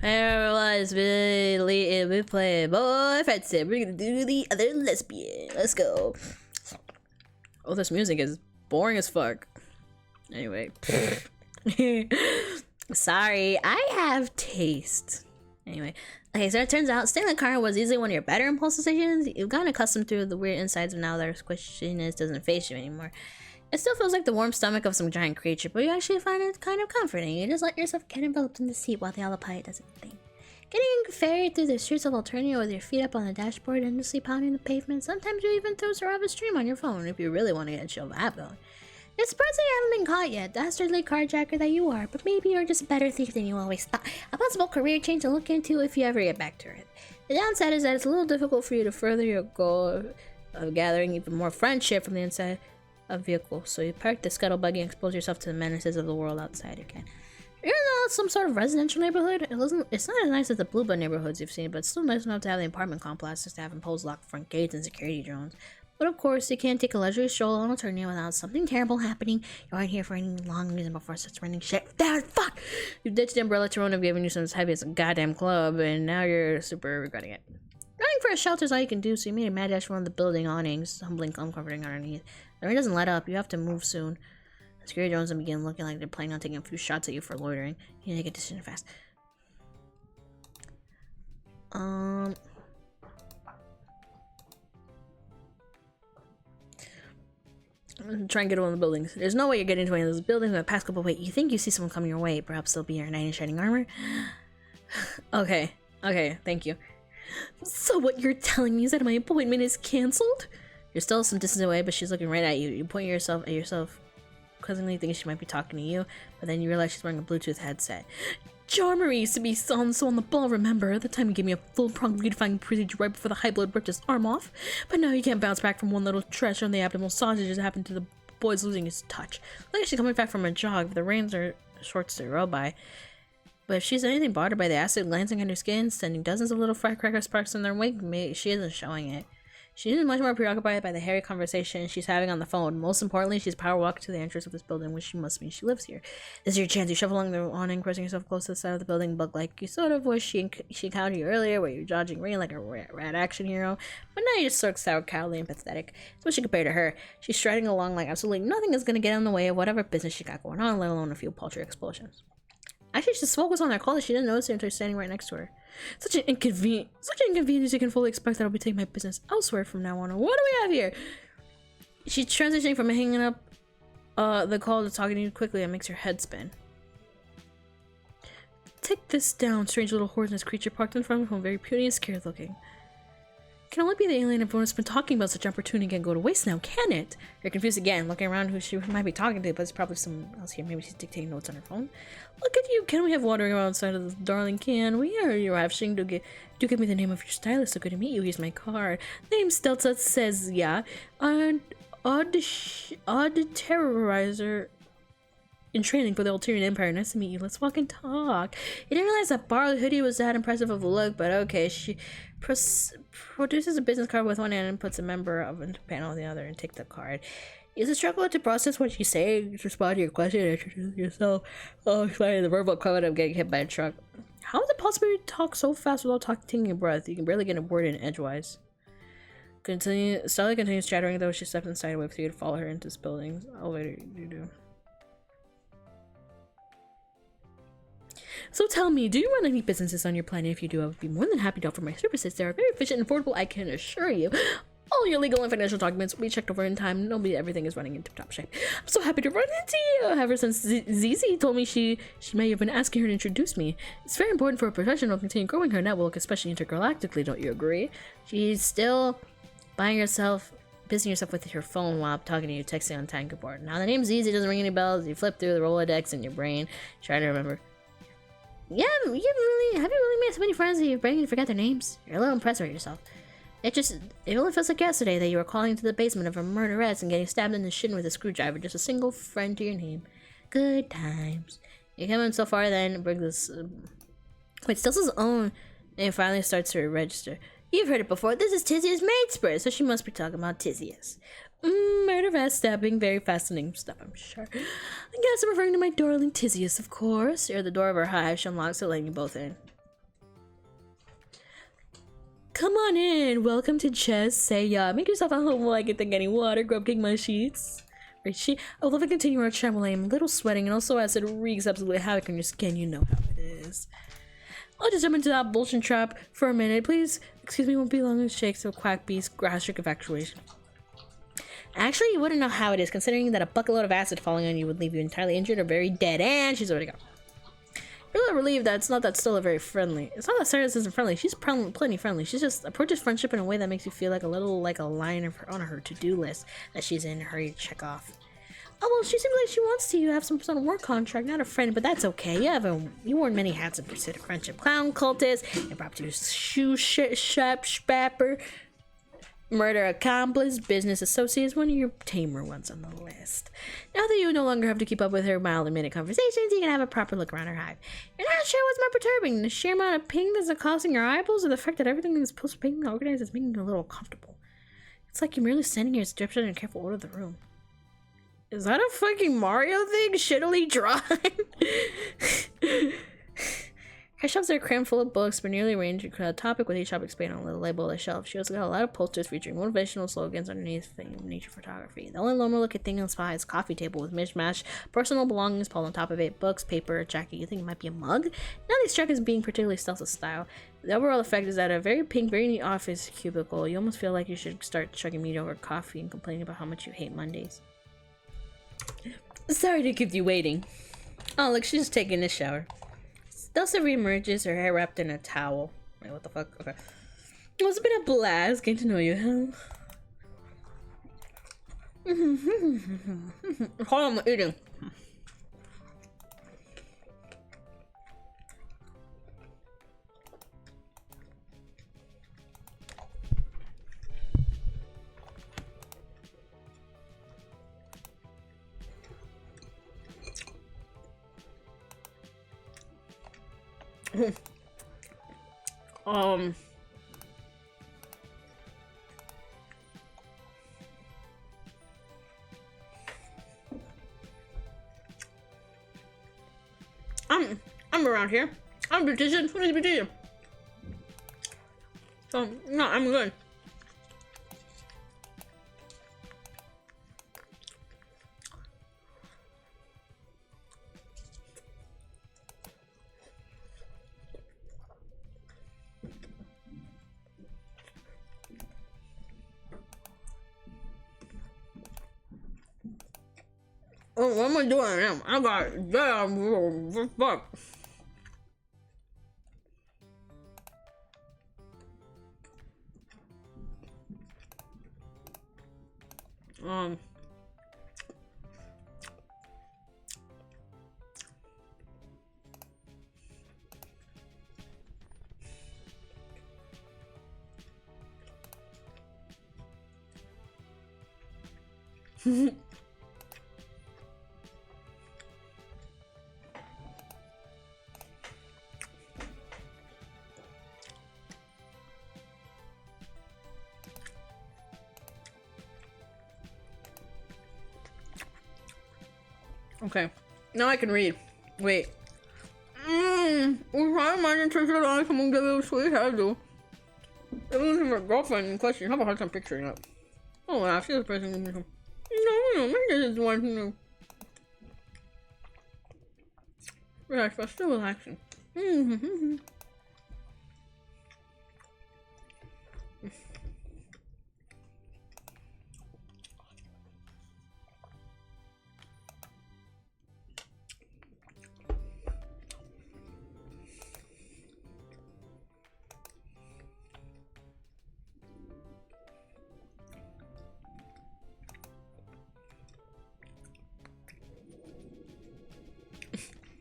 Here was Leetin. We play boy Friendsim. We're gonna do the other lesbian. Let's go. Oh, this music is boring as fuck. Anyway. Sorry, I have taste. Anyway. Okay, so it turns out staying in the car was easily one of your better impulse decisions. You've gotten accustomed to the weird insides of now that squishiness doesn't face you anymore. It still feels like the warm stomach of some giant creature, but you actually find it kind of comforting. You just let yourself get enveloped in the seat while the autopilot does its thing. Getting ferried through the streets of Alternia with your feet up on the dashboard, endlessly pounding the pavement. Sometimes you even throw a stream on your phone if you really want to get a chill vibe going. It's surprising you haven't been caught yet, dastardly carjacker that you are, but maybe you're just a better thief than you always thought. A possible career change to look into if you ever get back to it. The downside is that it's a little difficult for you to further your goal of gathering even more friendship from the inside of vehicle, so you park the scuttle buggy and expose yourself to the menaces of the world outside again. You're in some sort of residential neighborhood. It's not as nice as the Blue Bud neighborhoods you've seen, but it's still nice enough to have the apartment complexes to have imposed locked front gates and security drones. But of course, you can't take a leisurely stroll on Alternia without something terrible happening. You aren't here for any long reason before it starts running shit down. Fuck! You ditched the umbrella to have given you some as heavy as a goddamn club, and now you're super regretting it. Running for a shelter is all you can do, so you made a mad dash for one of the building awnings, humbling uncomforting underneath. The rain doesn't let up. You have to move soon. The security drones begin looking like they're planning on taking a few shots at you for loitering. You need to get a decision fast. Try and get to one of the buildings. There's no way you're getting into any of those buildings in the past couple. Wait, you think you see someone coming your way? Perhaps they'll be your knight in shining armor? Okay, thank you. So what you're telling me is that my appointment is cancelled? You're still some distance away, but she's looking right at you. You point yourself at yourself, cousinly thinking she might be talking to you, but then you realize she's wearing a Bluetooth headset. Jarmery used to be so on the ball, remember? The time you gave me a full-pronged redefining procedure right before the high blood ripped his arm off. But now you can't bounce back from one little treasure on the abdominal sausage as happened to the boy's losing his touch. Like she's coming back from a jog, but the rains are shorts to row by. But if she's anything bothered by the acid glancing on her skin, sending dozens of little firecracker sparks in their wake, she isn't showing it. She is much more preoccupied by the hairy conversation she's having on the phone. Most importantly, she's power walked to the entrance of this building, which must mean she lives here. This is your chance. You shuffle along the awning, pressing yourself close to the side of the building, bug-like. You sort of wish she encountered you earlier, where you're dodging rain like a rat action hero. But now you're just sort of sour, cowardly, and pathetic. Especially compared to her. She's striding along like absolutely nothing is going to get in the way of whatever business she got going on, let alone a few paltry explosions. Actually, she's focused on her call. She didn't notice her until standing right next to her. Such an inconvenience you can fully expect that I'll be taking my business elsewhere from now on. What do we have here? She's transitioning from hanging up the call to talking to you quickly and makes her head spin. Take this down, strange little horse creature parked in front of him, very puny and scared looking. Can only be the alien everyone's been talking about. Such opportunity can go to waste now, can it? You're confused again, looking around who she might be talking to, but it's probably someone else here. Maybe she's dictating notes on her phone. Look at you! Can we have water outside of this darling can? We are arriving to do give me the name of your stylist. So good to meet you. Here's my card. Name Stelza says yeah. Odd terrorizer in training for the Ulterior Empire. Nice to meet you. Let's walk and talk. You didn't realize that borrowed hoodie was that impressive of a look, but okay. She produces a business card with one hand and puts a member of a panel on the other and take the card. It's a struggle to process what you say, respond to your question, and introduce yourself. Oh, sorry, the verbal equivalent of getting hit by a truck. How is it possible to talk so fast without taking your breath? You can barely get a word in edgewise. Stella continues chattering, though she steps inside, wait for you to follow her into this building. Elevator, you do. So tell me, do you run any businesses on your planet? If you do, I would be more than happy to offer my services. They are very efficient and affordable, I can assure you. All your legal and financial documents will be checked over in time. Everything is running in tip-top shape. I'm so happy to run into you. Ever since Zizi told me she may have been asking her to introduce me. It's very important for a professional to continue growing her network, especially intergalactically, don't you agree? She's still busy yourself with your phone while talking to you, texting on time keyboard. Now the name Zizi doesn't ring any bells. You flip through the Rolodex in your brain, try to remember. Yeah, have you really made so many friends that you're beginning to forget their names? You're a little impressed with yourself. It only feels like yesterday that you were calling to the basement of a murderess and getting stabbed in the shin with a screwdriver. Just a single friend to your name. Good times. You come in so far then, bring this... Wait, Stills' own name finally starts to register. You've heard it before. This is Tizia's maid spirit, so she must be talking about Tizia's. Murder, fast stabbing, very fascinating stuff, I'm sure. I guess I'm referring to my darling Tizias, of course. You're at the door of her hive. She unlocks it, letting you both in. Come on in. Welcome to Chess. Say, make yourself at home while I get the getting water. Grub king my sheets. Right, I would love to continue our chat while I'm a little sweating, and also as it wreaks absolute havoc on your skin. You know how it is. I'll just jump into that bullshit trap for a minute. Please, excuse me, won't be long as shakes of quack beast gastric evacuation. Actually, you wouldn't know how it is, considering that a bucket-load of acid falling on you would leave you entirely injured or very dead, and she's already gone. Really relieved that it's not that Stella very friendly. It's not that Sarah isn't friendly. She's plenty friendly. She just approaches friendship in a way that makes you feel like a little like a line of her, on her to-do list that she's in a hurry to check off. Oh well, she seems like she wants to. You have some sort of work contract, not a friend, but that's okay. You worn many hats in pursuit of friendship. Clown, cultist, impromptu shoe shop spapper, murder accomplice, business associates, one of your tamer ones on the list. Now that you no longer have to keep up with her mile-a-minute conversations, you can have a proper look around her hive. You're not sure what's more perturbing, the sheer amount of ping that's causing your eyeballs, or the fact that everything is supposed to be organized is making you a little uncomfortable. It's like you're merely standing here stripped in a careful order of the room. Is that a fucking Mario thing? Shittily drawn? Her shelves are crammed full of books, but nearly arranged a topic with each topic explained on a little label on the shelf. She also got a lot of posters featuring motivational slogans underneath nature photography. The only normal looking thing on the spot is a coffee table with mishmash personal belongings piled on top of it, books, paper, a jacket. You think it might be a mug? None of these struck as being particularly stealth style. The overall effect is that a very pink, very neat office cubicle. You almost feel like you should start chugging mediocre coffee and complaining about how much you hate Mondays. Sorry to keep you waiting. Oh, look, she's just taking a shower. Dulce reemerges, her hair wrapped in a towel. Wait, what the fuck? Okay. Well, it's been a blast getting to know you, huh? Hold on, I'm eating. I'm around here. I'm a beautician. What is a beautician? So, no, I'm good. Oh, what am I doing now? I got damn fuck. Okay, now I can read. Wait. If I imagine Trisha on someone give you a sweet hairdo. Even if her girlfriend in question, have a hard time picturing it. Oh wow, she's the person who no, maybe this is one who relax, but still relaxing.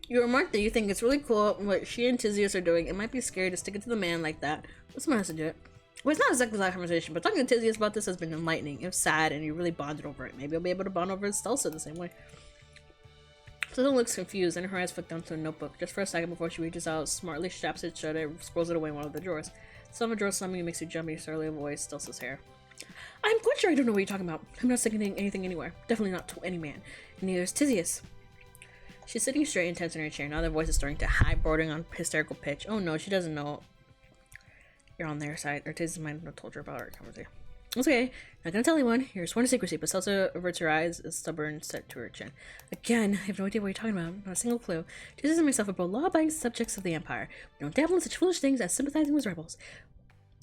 You remark that you think it's really cool what she and Tizius are doing. It might be scary to stick it to the man like that, but someone has to do it. Well, it's not exactly that conversation, but talking to Tizius about this has been enlightening. It was sad, and you really bonded over it. Maybe I'll be able to bond over Stelsa the same way. Susan looks confused, and her eyes flick down to a notebook. Just for a second before she reaches out, smartly straps it shut, and scrolls it away in one of the drawers. Some of the drawers slamming makes you jumpy, surly voice, Stelsa's hair. I'm quite sure I don't know what you're talking about. I'm not sticking anything anywhere. Definitely not to any man. And neither is Tizius. She's sitting straight and tense in her chair. Now their voice is starting to high, bordering on hysterical pitch. Oh no, she doesn't know. You're on their side. Ortiz's might have told her about our conversation. It's okay. Not gonna tell anyone. You're sworn to secrecy, but Salsa averts her eyes, is stubborn, set to her chin. Again, I have no idea what you're talking about. Not a single clue. Jesus and myself are both law-abiding subjects of the Empire. We don't dabble in such foolish things as sympathizing with rebels.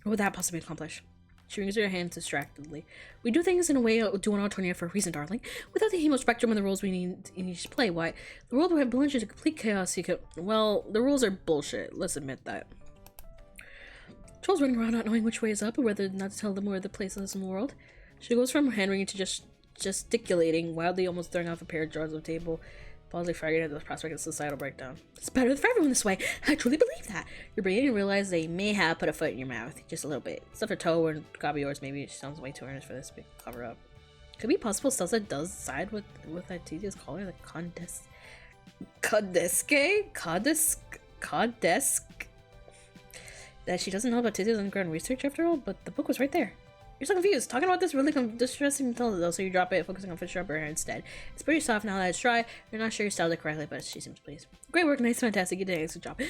What would that possibly accomplish? She wrings her hands distractedly. We do things in a way do on Autonia for a reason, darling. Without the hemo spectrum and the rules we need to play, why? The world would have plunged into complete chaos. Well, the rules are bullshit. Let's admit that. Troll's running around not knowing which way is up or whether not to tell them where the place is in the world. She goes from hand-wringing to just gesticulating, wildly almost throwing off a pair of jars on the table, pausing frightened at the prospect of societal breakdown. It's better for everyone this way. I truly believe that. You're beginning to realize they may have put a foot in your mouth. Just a little bit. Stuff her toe and copy yours. Maybe she sounds way too earnest for this big cover up. Could it be possible Stelza does side with Artesia's caller, the Codesk? That she doesn't know about Tizia's underground research after all, but the book was right there. You're so confused. Talking about this really distressing to tell though, so you drop it, focusing on fish rubber hair instead. It's pretty soft now that it's dry. You're not sure you styled it correctly, but she seems pleased. Great work, nice, fantastic. You did an excellent job.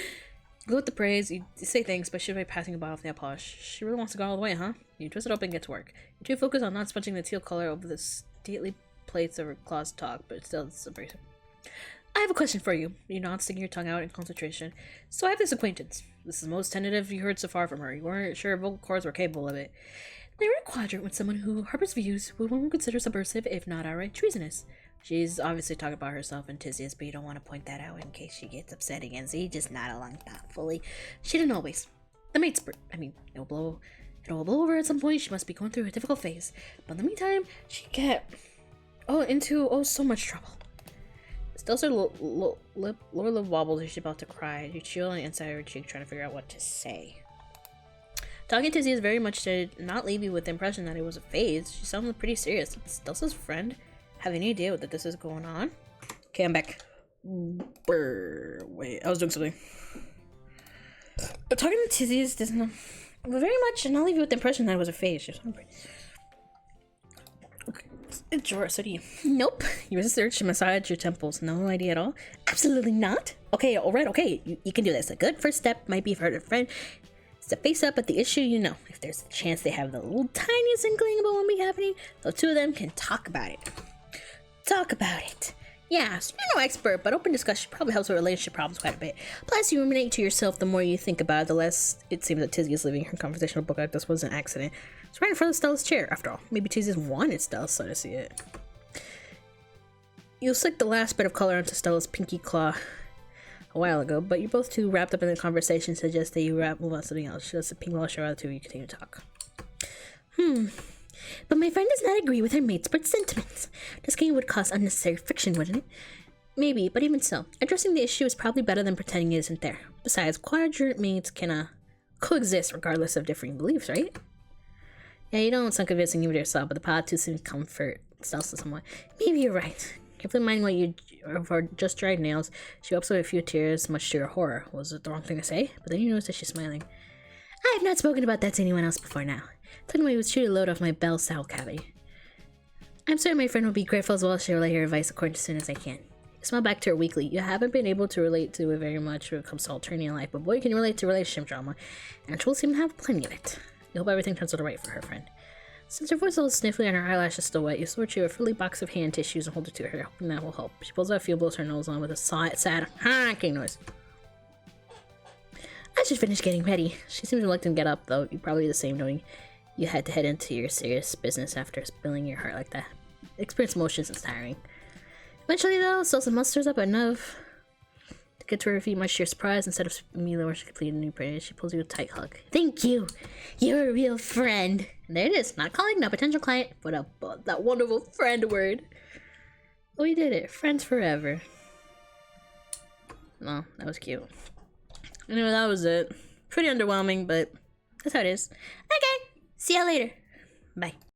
Go with the praise. You say thanks, but she'll be passing a bottle of nail polish. She really wants to go all the way, huh? You twist it open and get to work. You're too focused on not sponging the teal color over the stately plates of her claws talk, but still it's abrasive. I have a question for you. You nod, sticking your tongue out in concentration. So I have this acquaintance. This is the most tentative you heard so far from her. You weren't sure vocal cords were capable of it. They're in a quadrant with someone who harbors views we won't consider subversive, if not outright treasonous. She's obviously talking about herself and Tizia's, but you don't want to point that out in case she gets upset again, so you just nod along thoughtfully. She didn't always. The mate's it'll blow over at some point. She must be going through a difficult phase. But in the meantime, she get into so much trouble. Still, her lower lip wobbles as she's about to cry. You chill on the inside of her cheek, trying to figure out what to say. Talking to Tizia very much did not leave you with the impression that it was a phase. She sounded pretty serious. Did Stelza's friend have any idea that this is going on? Okay, I'm back. Wait, I was doing something. Talking to Tizia doesn't very much not leave you with the impression that it was a phase. She sounded pretty... Jorah, so do you? Nope. You research and massage your temples. No idea at all? Absolutely not. Okay, alright, okay. You can do this. A good first step might be for her friend to face up at the issue, If there's a chance they have the little tiniest inkling about what will be happening, the two of them can talk about it. Talk about it. Yeah, so you're no expert, but open discussion probably helps with relationship problems quite a bit. Plus, you ruminate to yourself the more you think about it, the less it seems that Tizia is leaving her conversational book like this was an accident. It's right in front of Stella's chair, after all. Maybe Tizia's wanted Stella's son to see it. You slicked the last bit of color onto Stella's pinky claw a while ago, but you're both too wrapped up in the conversation to suggest that you move on to something else. She lets the pink blush out of the two, you continue to talk. But my friend does not agree with her mate's sentiments. This game would cause unnecessary friction, wouldn't it? Maybe, but even so, addressing the issue is probably better than pretending it isn't there. Besides, quadrant mates can coexist regardless of differing beliefs, right? Yeah, you don't sound convincing even to yourself, but the path too seems comfort Stelza somewhat. Maybe you're right. Carefully minding what you for just dried nails, she wipes away a few tears, much to your horror. Was it the wrong thing to say? But then you notice that she's smiling. I have not spoken about that to anyone else before now. Took me was true to load off my bell style cavity. I'm certain my friend will be grateful as well as she'll relay her advice according as soon as I can. You smile back to her weakly. You haven't been able to relate to it very much when it comes to Alternia life, but boy, can you relate to relationship drama, and Troll seem to have plenty of it. You hope everything turns out right for her friend. Since her voice is a little sniffly and her eyelashes still wet, you sort you a frilly box of hand tissues and hold it to her, hoping that will help. She pulls out a few, blows her nose on with a sad honking noise. I should finish getting ready. She seems reluctant to get up, though. You're probably the same, knowing you had to head into your serious business after spilling your heart like that. Experience emotions is tiring. Eventually, though, Stelza musters up enough to get to her feet, much to your surprise. Instead of immediately where she completed a new prayer, she pulls you a tight hug. Thank you! You're a real friend! And there it is. Not colleague, not potential client, but that wonderful friend word. Oh, we did it. Friends forever. Well, that was cute. Anyway, that was it. Pretty underwhelming, but that's how it is. Okay, see ya later. Bye.